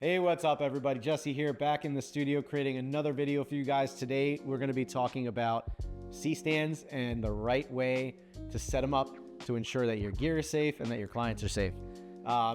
Hey, what's up everybody? Jesse here, back in the studio creating another video for you guys. Today, we're gonna be talking about C-stands and the right way to set them up to ensure that your gear is safe and that your clients are safe.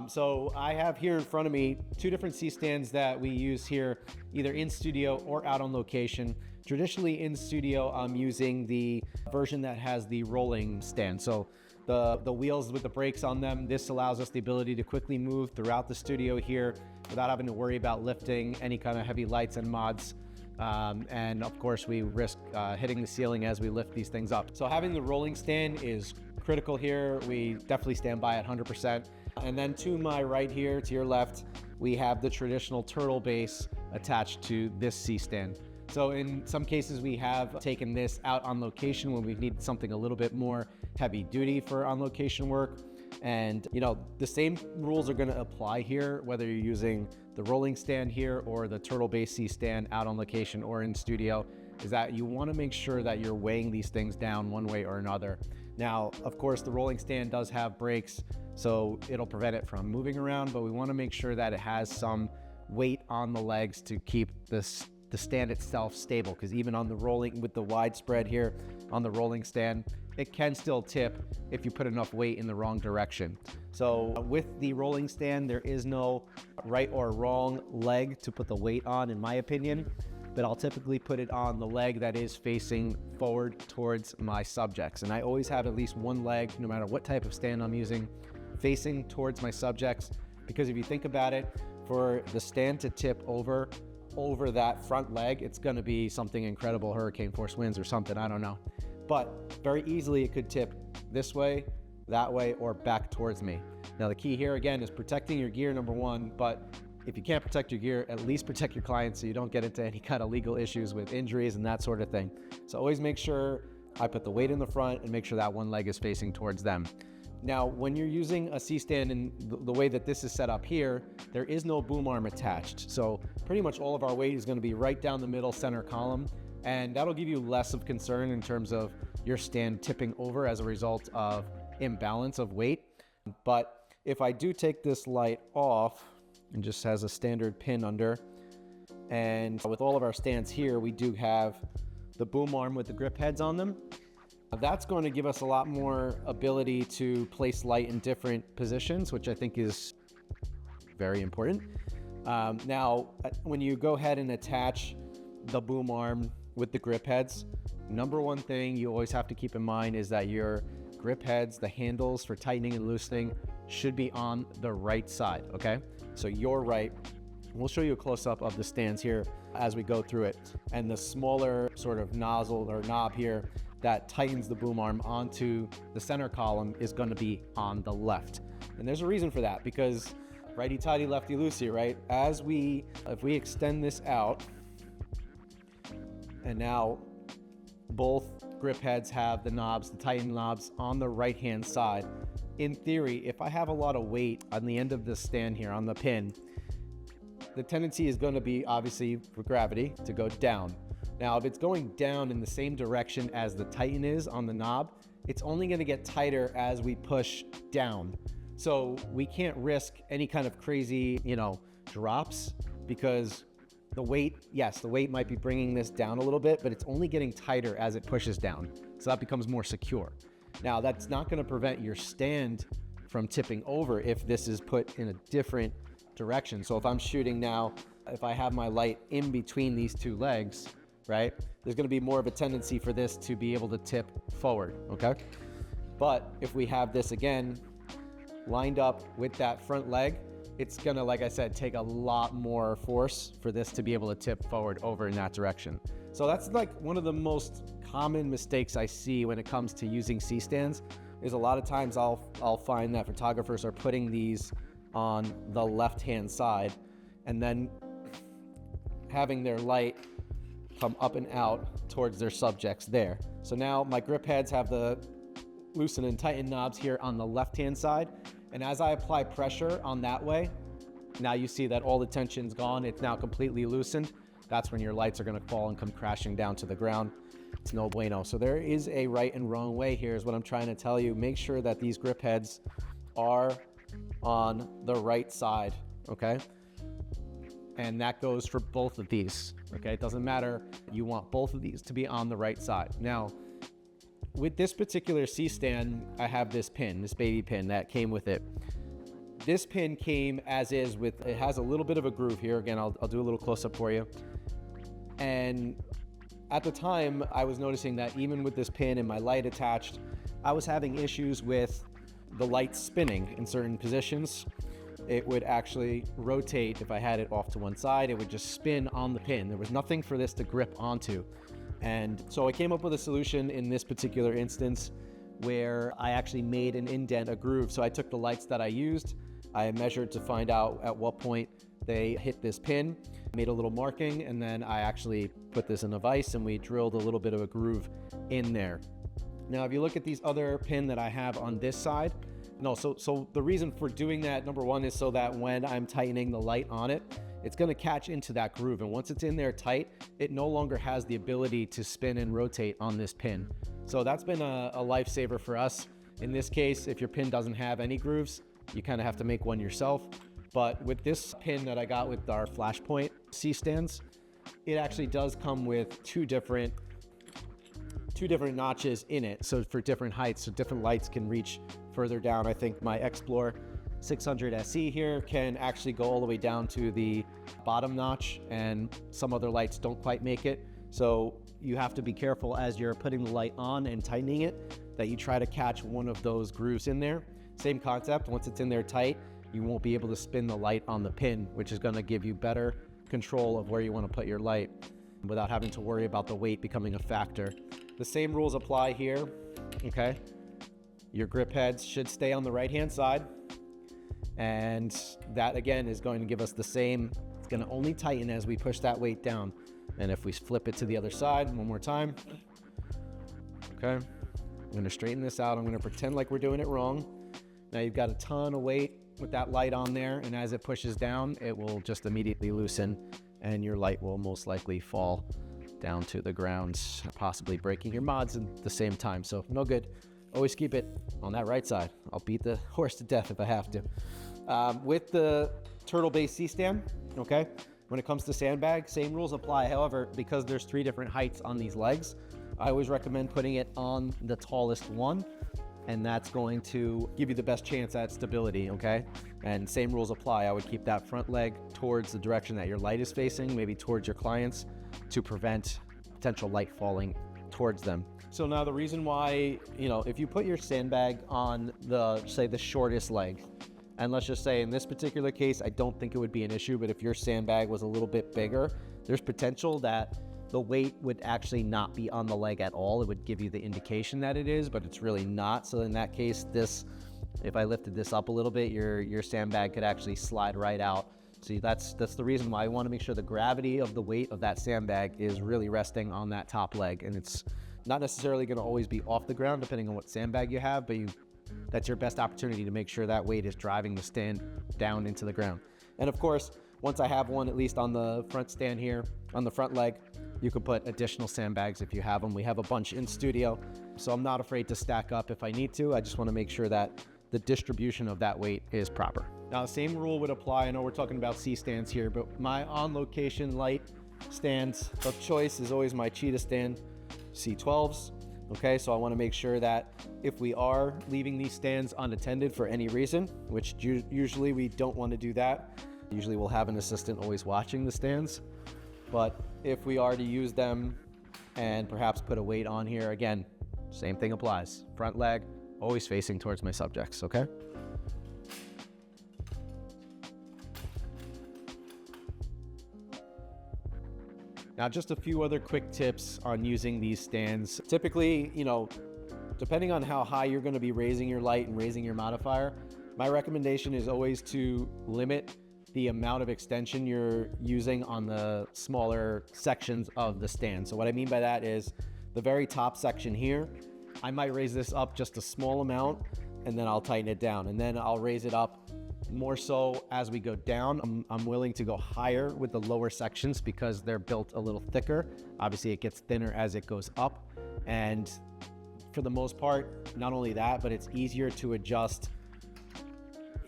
So I have here in front of me two different C-stands that we use here, either in studio or out on location. Traditionally in studio, I'm using the version that has the rolling stand. So the wheels with the brakes on them, this allows us the ability to quickly move throughout the studio here without having to worry about lifting any kind of heavy lights and mods. And of course, we risk hitting the ceiling as we lift these things up. So having the rolling stand is critical here. We definitely stand by it 100%. And then to my right here, to your left, we have the traditional turtle base attached to this C-stand. So in some cases, we have taken this out on location when we need something a little bit more heavy duty for on location work. And you know, the same rules are gonna apply here, whether you're using the rolling stand here or the turtle base C-stand out on location or in studio, is that you wanna make sure that you're weighing these things down one way or another. Now, of course, the rolling stand does have brakes, so it'll prevent it from moving around, but we wanna make sure that it has some weight on the legs to keep the stand itself stable, because even on the rolling, with the wide spread here on the rolling stand, it can still tip if you put enough weight in the wrong direction. So with the rolling stand, there is no right or wrong leg to put the weight on, in my opinion, but I'll typically put it on the leg that is facing forward towards my subjects. And I always have at least one leg, no matter what type of stand I'm using, facing towards my subjects, because if you think about it, for the stand to tip over that front leg, it's gonna be something incredible, hurricane force winds or something, I don't know. But very easily it could tip this way, that way, or back towards me. Now the key here again is protecting your gear, number one, but if you can't protect your gear, at least protect your clients so you don't get into any kind of legal issues with injuries and that sort of thing. So always make sure I put the weight in the front and make sure that one leg is facing towards them. Now, when you're using a C-stand in the way that this is set up here, there is no boom arm attached. So pretty much all of our weight is gonna be right down the middle center column, and that'll give you less of concern in terms of your stand tipping over as a result of imbalance of weight. But if I do take this light off, it just has a standard pin under, and with all of our stands here, we do have the boom arm with the grip heads on them. That's going to give us a lot more ability to place light in different positions, which I think is very important. Now, when you go ahead and attach the boom arm with the grip heads, number one thing you always have to keep in mind is that your grip heads, the handles for tightening and loosening, should be on the right side, okay? So your right. We'll show you a close-up of the stands here as we go through it. And the smaller sort of nozzle or knob here that tightens the boom arm onto the center column is going to be on the left. And there's a reason for that, because righty-tighty, lefty-loosey, right? If we extend this out, and now both grip heads have the knobs, the tighten knobs on the right-hand side. In theory, if I have a lot of weight on the end of this stand here on the pin, the tendency is going to be, obviously, for gravity, to go down. Now, if it's going down in the same direction as the tighten is on the knob, it's only going to get tighter as we push down. So we can't risk any kind of crazy, drops, because the weight, yes, the weight might be bringing this down a little bit, but it's only getting tighter as it pushes down. So that becomes more secure. Now, that's not going to prevent your stand from tipping over if this is put in a different direction. So if I'm shooting now, if I have my light in between these two legs, right, there's going to be more of a tendency for this to be able to tip forward, okay? But if we have this again lined up with that front leg, it's going to, like I said, take a lot more force for this to be able to tip forward over in that direction. So that's like one of the most common mistakes I see when it comes to using C-stands, is a lot of times I'll find that photographers are putting these on the left-hand side and then having their light come up and out towards their subjects there. So now my grip heads have the loosen and tighten knobs here on the left-hand side. And as I apply pressure on that way, now you see that all the tension's gone. It's now completely loosened. That's when your lights are gonna fall and come crashing down to the ground. It's no bueno. So there is a right and wrong way here is what I'm trying to tell you. Make sure that these grip heads are on the right side, okay? And that goes for both of these, okay? It doesn't matter. You want both of these to be on the right side. Now, with this particular C-stand, I have this pin, this baby pin that came with it. This pin came as is with, it has a little bit of a groove here. Again, I'll do a little close up for you. And at the time, I was noticing that even with this pin and my light attached, I was having issues with the light spinning in certain positions. It would actually rotate. If I had it off to one side, it would just spin on the pin. There was nothing for this to grip onto. And so I came up with a solution in this particular instance where I actually made an indent, a groove. So I took the lights that I used, I measured to find out at what point they hit this pin, made a little marking, and then I actually put this in a vise and we drilled a little bit of a groove in there. Now, if you look at these other pin that I have on this side, so the reason for doing that, number one, is so that when I'm tightening the light on it, it's going to catch into that groove. And once it's in there tight, it no longer has the ability to spin and rotate on this pin. So that's been a lifesaver for us. In this case, if your pin doesn't have any grooves, you kind of have to make one yourself. But with this pin that I got with our Flashpoint C-stands, it actually does come with two different notches in it. So for different heights, so different lights can reach further down. I think my Explore 600 SE here can actually go all the way down to the bottom notch, and some other lights don't quite make it. So you have to be careful as you're putting the light on and tightening it that you try to catch one of those grooves in there. Same concept, once it's in there tight, you won't be able to spin the light on the pin, which is going to give you better control of where you want to put your light without having to worry about the weight becoming a factor. The same rules apply here, okay? Your grip heads should stay on the right-hand side. And that, again, is going to give us the same, it's going to only tighten as we push that weight down. And if we flip it to the other side one more time, okay, I'm going to straighten this out. I'm going to pretend like we're doing it wrong. Now you've got a ton of weight with that light on there, and as it pushes down, it will just immediately loosen, and your light will most likely fall down to the ground, possibly breaking your mods at the same time. So no good. Always keep it on that right side. I'll beat the horse to death if I have to. With the turtle base C-stand, okay, when it comes to sandbag, same rules apply. However, because there's 3 different heights on these legs, I always recommend putting it on the tallest one, and that's going to give you the best chance at stability, okay? And same rules apply. I would keep that front leg towards the direction that your light is facing, maybe towards your clients, to prevent potential light falling towards them. So now the reason why, if you put your sandbag on say the shortest leg, and let's just say in this particular case, I don't think it would be an issue, but if your sandbag was a little bit bigger, there's potential that the weight would actually not be on the leg at all. It would give you the indication that it is, but it's really not. So in that case, if I lifted this up a little bit, your sandbag could actually slide right out. See, that's the reason why I want to make sure the gravity of the weight of that sandbag is really resting on that top leg, and it's not necessarily going to always be off the ground depending on what sandbag you have, but that's your best opportunity to make sure that weight is driving the stand down into the ground. And of course, once I have one, at least on the front stand here, on the front leg, you can put additional sandbags if you have them. We have a bunch in studio, so I'm not afraid to stack up if I need to. I just want to make sure that the distribution of that weight is proper. Now, the same rule would apply. I know we're talking about C-stands here, but my on-location light stands of choice is always my Cheetah stand C12s. Okay, so I want to make sure that if we are leaving these stands unattended for any reason, which usually we don't want to do that. Usually we'll have an assistant always watching the stands. But if we are to use them and perhaps put a weight on here, again, same thing applies. Front leg, always facing towards my subjects, okay? Now, just a few other quick tips on using these stands. Typically, depending on how high you're going to be raising your light and raising your modifier, my recommendation is always to limit the amount of extension you're using on the smaller sections of the stand. So what I mean by that is the very top section here, I might raise this up just a small amount and then I'll tighten it down, and then I'll raise it up more so as we go down. I'm willing to go higher with the lower sections because they're built a little thicker. Obviously it gets thinner as it goes up, and for the most part, not only that, but it's easier to adjust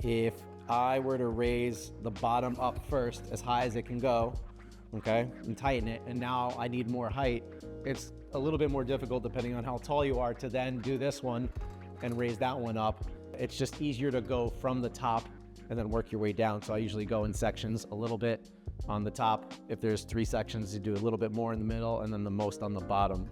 if I were to raise the bottom up first as high as it can go, okay, and tighten it, and now I need more height, it's a little bit more difficult depending on how tall you are to then do this one and raise that one up. It's just easier to go from the top and then work your way down. So I usually go in sections, a little bit on the top. If there's 3 sections, you do a little bit more in the middle and then the most on the bottom.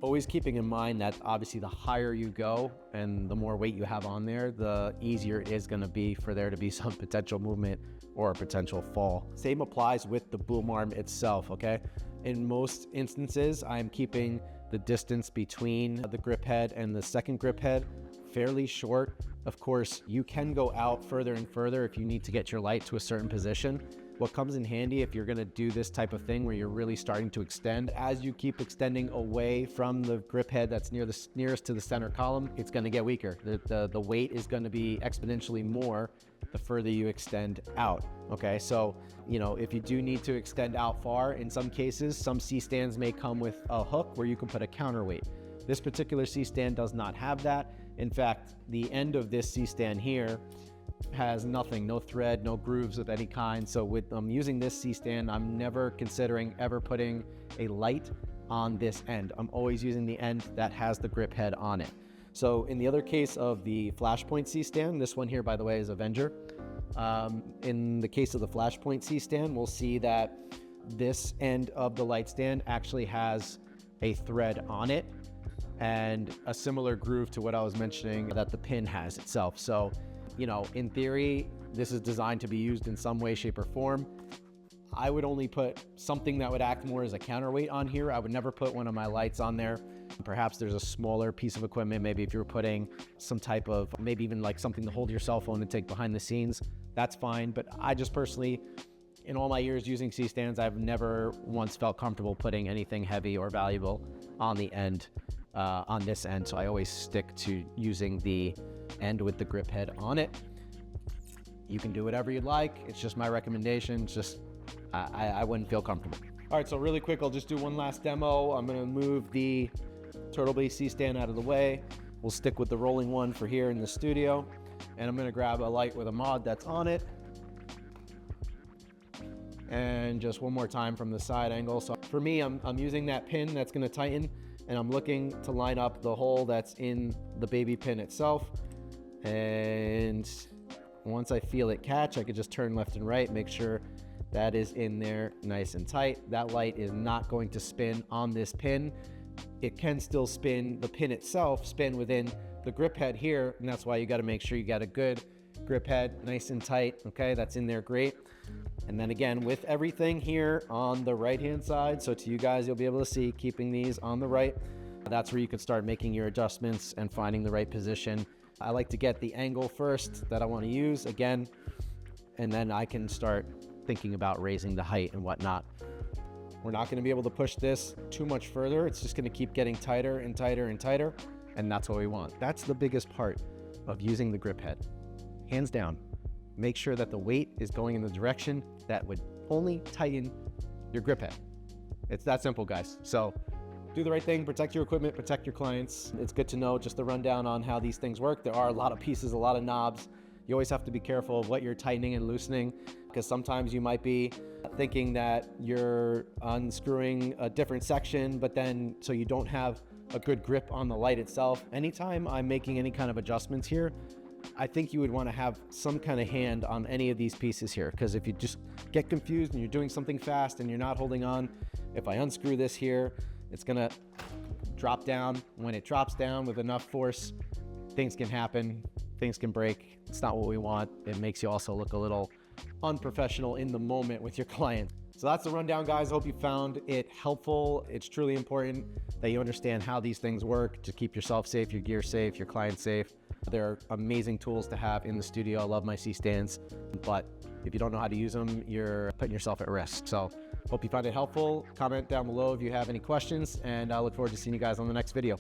Always keeping in mind that obviously the higher you go and the more weight you have on there, the easier it is going to be for there to be some potential movement or a potential fall. Same applies with the boom arm itself, okay? In most instances, I'm keeping the distance between the grip head and the second grip head fairly short. Of course, you can go out further and further if you need to get your light to a certain position. What comes in handy if you're gonna do this type of thing where you're really starting to extend, as you keep extending away from the grip head that's nearest to the center column, it's gonna get weaker. The weight is gonna be exponentially more the further you extend out, okay? So, you know, if you do need to extend out far, in some cases, some C-stands may come with a hook where you can put a counterweight. This particular C-stand does not have that. In fact, the end of this C-stand here has nothing, no thread, no grooves of any kind. So with using this C-stand, I'm never considering ever putting a light on this end. I'm always using the end that has the grip head on it. So in the other case of the Flashpoint C-stand, this one here, by the way, is Avenger. In the case of the Flashpoint C-stand, we'll see that this end of the light stand actually has a thread on it and a similar groove to what I was mentioning that the pin has itself. So, you know, in theory, this is designed to be used in some way, shape, or form. I would only put something that would act more as a counterweight on here. I would never put one of my lights on there. Perhaps there's a smaller piece of equipment. Maybe if you were putting some type of, maybe even like something to hold your cell phone and take behind the scenes, that's fine. But I just personally, in all my years using C-stands, I've never once felt comfortable putting anything heavy or valuable on the end, on this end. So I always stick to using the end with the grip head on it. You can do whatever you'd like. It's just my recommendation. It's just, I wouldn't feel comfortable. All right, so really quick, I'll just do one last demo. I'm gonna move the Turtle Base C-stand out of the way. We'll stick with the rolling one for here in the studio. And I'm gonna grab a light with a mod that's on it. And just one more time from the side angle. So for me, I'm using that pin that's gonna tighten, and I'm looking to line up the hole that's in the baby pin itself. And once I feel it catch, I could just turn left and right, make sure that is in there nice and tight. That light is not going to spin on this pin. It can still spin, the pin itself spin within the grip head here, and that's why you gotta make sure you got a good grip head, nice and tight, okay? That's in there great. And then again, with everything here on the right-hand side, so to you guys, you'll be able to see, keeping these on the right, that's where you could start making your adjustments and finding the right position. I like to get the angle first that I wanna use, again, and then I can start thinking about raising the height and whatnot. We're not gonna be able to push this too much further. It's just gonna keep getting tighter and tighter and tighter, and that's what we want. That's the biggest part of using the grip head. Hands down, make sure that the weight is going in the direction that would only tighten your grip head. It's that simple, guys. So do the right thing, protect your equipment, protect your clients. It's good to know just the rundown on how these things work. There are a lot of pieces, a lot of knobs. You always have to be careful of what you're tightening and loosening, because sometimes you might be thinking that you're unscrewing a different section, but then so you don't have a good grip on the light itself. Anytime I'm making any kind of adjustments here, I think you would want to have some kind of hand on any of these pieces here, because if you just get confused and you're doing something fast and you're not holding on, if I unscrew this here, it's gonna drop down. When it drops down with enough force, things can happen, things can break. It's not what we want. It makes you also look a little unprofessional in the moment with your client. So that's the rundown, guys. I hope you found it helpful. It's truly important that you understand how these things work to keep yourself safe, your gear safe, your client safe. They're amazing tools to have in the studio. I love my C-stands, but if you don't know how to use them, you're putting yourself at risk. So hope you found it helpful. Comment down below if you have any questions, and I look forward to seeing you guys on the next video.